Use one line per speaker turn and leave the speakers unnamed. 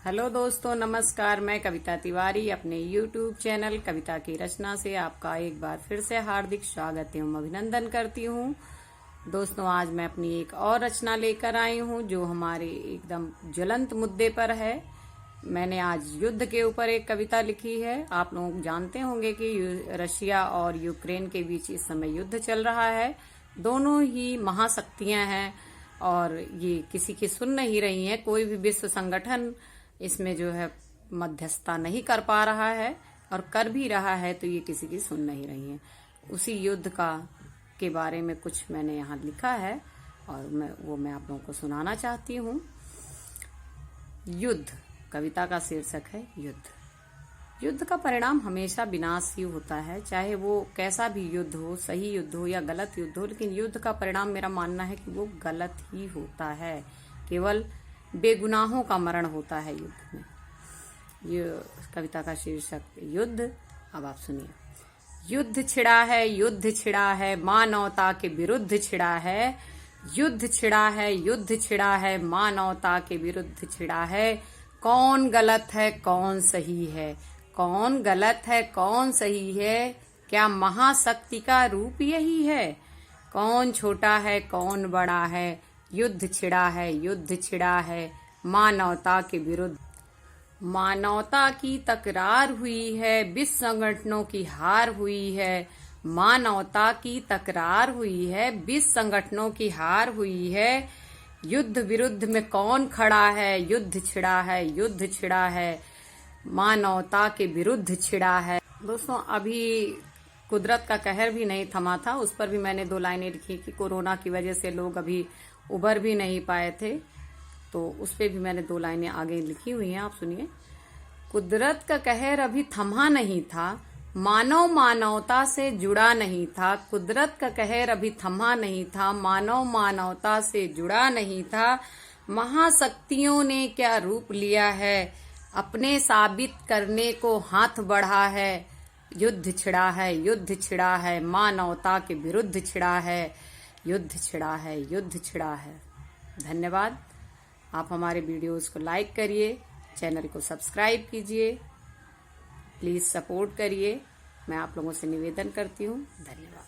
Hello दोस्तों, नमस्कार। मैं कविता तिवारी अपने YouTube चैनल कविता की रचना से आपका एक बार फिर से हार्दिक स्वागत एवं अभिनंदन करती हूँ। दोस्तों, आज मैं अपनी एक और रचना लेकर आई हूँ जो हमारे एकदम ज्वलंत मुद्दे पर है। मैंने आज युद्ध के ऊपर एक कविता लिखी है। आप लोग जानते होंगे कि रशिया और यूक्रेन के बीच इस समय युद्ध चल रहा है। दोनों ही महाशक्तियां हैं और ये किसी की सुन नहीं रही हैं। कोई भी विश्व संगठन इसमें जो है मध्यस्थता नहीं कर पा रहा है, और कर भी रहा है तो ये किसी की सुन नहीं रही है। उसी युद्ध के बारे में कुछ मैंने यहाँ लिखा है और मैं आप लोगों को सुनाना चाहती हूँ। युद्ध कविता का शीर्षक है युद्ध। युद्ध का परिणाम हमेशा विनाश ही होता है, चाहे वो कैसा भी युद्ध हो, सही युद्ध हो या गलत युद्ध हो। लेकिन युद्ध का परिणाम मेरा मानना है कि वो गलत ही होता है। केवल बेगुनाहों का मरण होता है युद्ध में। ये कविता का शीर्षक युद्ध। अब आप सुनिए। युद्ध छिड़ा है, युद्ध छिड़ा है, मानवता के विरुद्ध छिड़ा है। युद्ध छिड़ा है, युद्ध छिड़ा है, मानवता के विरुद्ध छिड़ा है। कौन गलत है, कौन सही है? कौन गलत है, कौन सही है? क्या महाशक्ति का रूप यही है? कौन छोटा है, कौन बड़ा है? युद्ध छिड़ा है, युद्ध छिड़ा है, मानवता के विरुद्ध। मानवता की तकरार हुई है, विश्व संगठनों की हार हुई है। मानवता की तकरार हुई है, विश्व संगठनों की हार हुई है। युद्ध विरुद्ध में कौन खड़ा है? युद्ध छिड़ा है, युद्ध छिड़ा है, मानवता के विरुद्ध छिड़ा है। दोस्तों, अभी कुदरत का कहर भी नहीं थमा था। उस पर भी मैंने 2 लाइनें लिखी कि कोरोना की वजह से लोग अभी उबर भी नहीं पाए थे, तो उस पे भी मैंने 2 लाइनें आगे लिखी हुई हैं। आप सुनिए। कुदरत का कहर अभी थमा नहीं था, मानव मानवता से जुड़ा नहीं था। कुदरत का कहर अभी थमा नहीं था, मानव मानवता से जुड़ा नहीं था। महाशक्तियों ने क्या रूप लिया है, अपने साबित करने को हाथ बढ़ा है। युद्ध छिड़ा है, युद्ध छिड़ा है, मानवता के विरुद्ध छिड़ा है। युद्ध छिड़ा है, युद्ध छिड़ा है। धन्यवाद। आप हमारे वीडियोस को लाइक करिए, चैनल को सब्सक्राइब कीजिए, प्लीज सपोर्ट करिए। मैं आप लोगों से निवेदन करती हूँ। धन्यवाद।